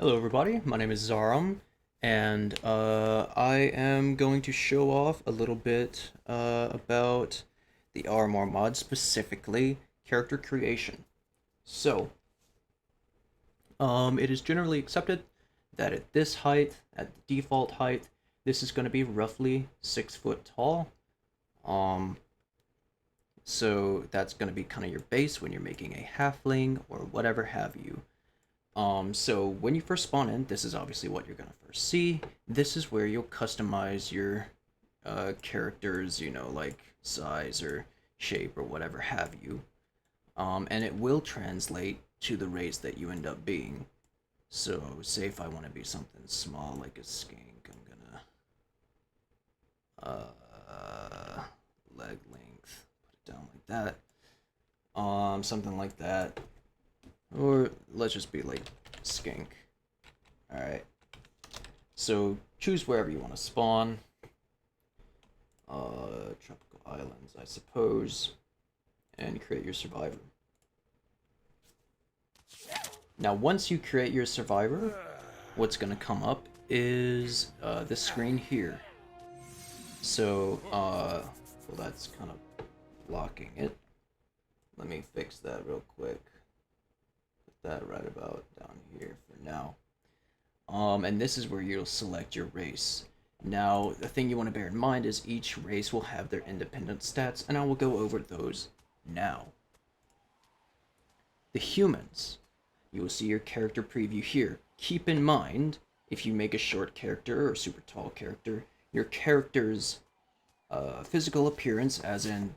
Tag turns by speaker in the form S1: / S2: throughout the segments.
S1: Hello, everybody. My name is Zaram, and I am going to show off a little bit about the Aramoore mod, specifically character creation. So, it is generally accepted that at this height, at the default height, this is going to be roughly 6 foot tall. Um, so that's going to be kind of your base when you're making a halfling or whatever have you. So when you first spawn in, this is obviously what you're gonna first see. This is where you'll customize your characters, like size or shape or whatever have you. And it will translate to the race that you end up being. So say if I want to be something small like a skank, I'm gonna leg length, put it down like that. Something like that. Or let's just be like Skank. Alright. So choose wherever you want to spawn. Tropical islands, I suppose. And create your survivor. Now once you create your survivor, what's going to come up is this screen here. So, well, that's kind of blocking it. Let me fix that real quick. That right about down here for now. And this is where you'll select your race. Now, the thing you want to bear in mind is each race will have their independent stats, and I will go over those now. The humans. You will see your character preview here. Keep in mind, if you make a short character or a super tall character, your character's physical appearance, as in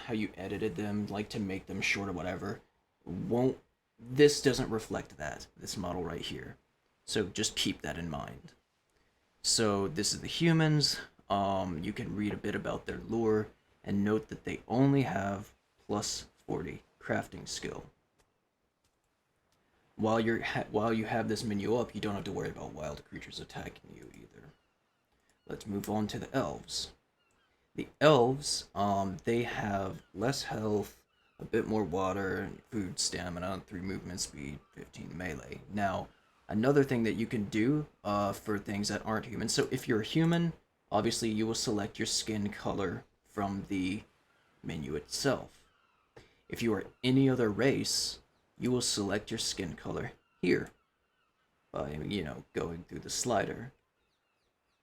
S1: how you edited them, like to make them short or whatever, won't this doesn't reflect that, this model right here. So just keep that in mind. So this is the humans. You can read a bit about their lore and note that they only have plus 40 crafting skill. While you have this menu up, you don't have to worry about wild creatures attacking you either. Let's move on to the elves. The elves, they have less health, a bit more water, food, stamina, 3 movement speed, 15 melee. Now, another thing that you can do for things that aren't human. So if you're a human, obviously you will select your skin color from the menu itself. If you are any other race, you will select your skin color here by, going through the slider.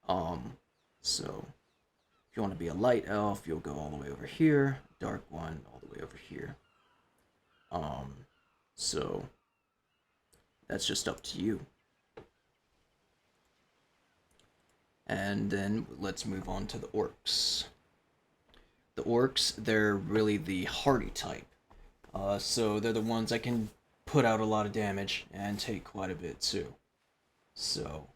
S1: So if you want to be a light elf, you'll go all the way over here, dark one all the way over here. So that's just up to you. And then let's move on to the orcs. The orcs, they're really the hardy type. So they're the ones that can put out a lot of damage and take quite a bit too. So,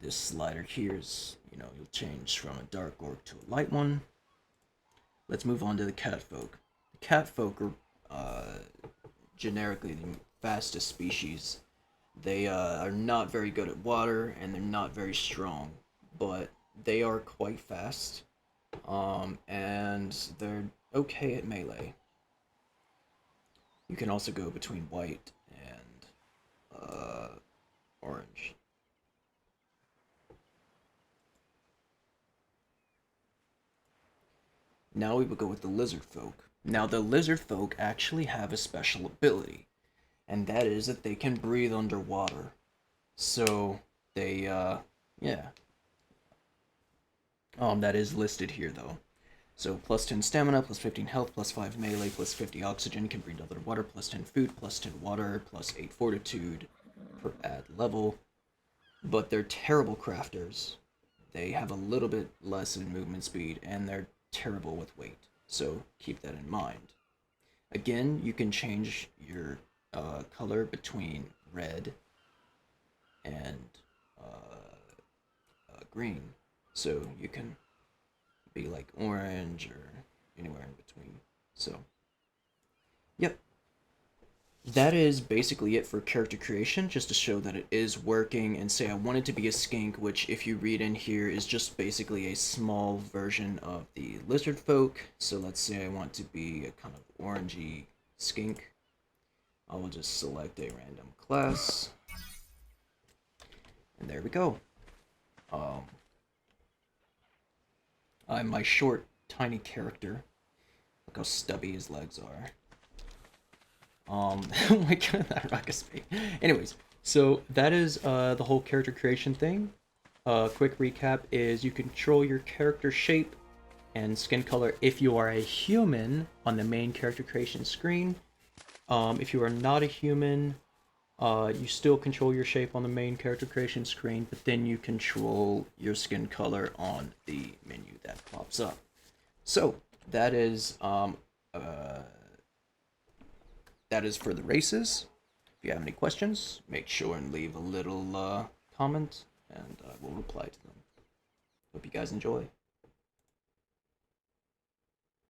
S1: this slider here is, you'll change from a dark orc to a light one. Let's move on to the catfolk. The catfolk are generically the fastest species. They are not very good at water, and they're not very strong, but they are quite fast, and they're okay at melee. You can also go between white and orange. Now we will go with the lizard folk. Now the lizard folk actually have a special ability, and that is that they can breathe underwater. So they, yeah. That is listed here though. So plus 10 stamina, plus 15 health, plus 5 melee, plus 50 oxygen, can breathe underwater, plus 10 food, plus 10 water, plus 8 fortitude per add level. But they're terrible crafters. They have a little bit less in movement speed, and they're terrible with weight. So keep that in mind. Again, you can change your color between red and green. So you can be like orange or anywhere in between. So, yep. That is basically it for character creation, just to show that it is working, and say I wanted to be a skink, which if you read in here is just basically a small version of the lizard folk. So let's say I want to be a kind of orangey skink. I will just select a random class. And there we go. I'm my short, tiny character. Look how stubby his legs are. Oh my god, that rocket speed. Anyways, so that is the whole character creation thing. Quick recap is you control your character shape and skin color if you are a human on the main character creation screen. If you are not a human, you still control your shape on the main character creation screen, but then you control your skin color on the menu that pops up. So that is for the races. If you have any questions, make sure and leave a little comment, and I will reply to them. Hope you guys enjoy.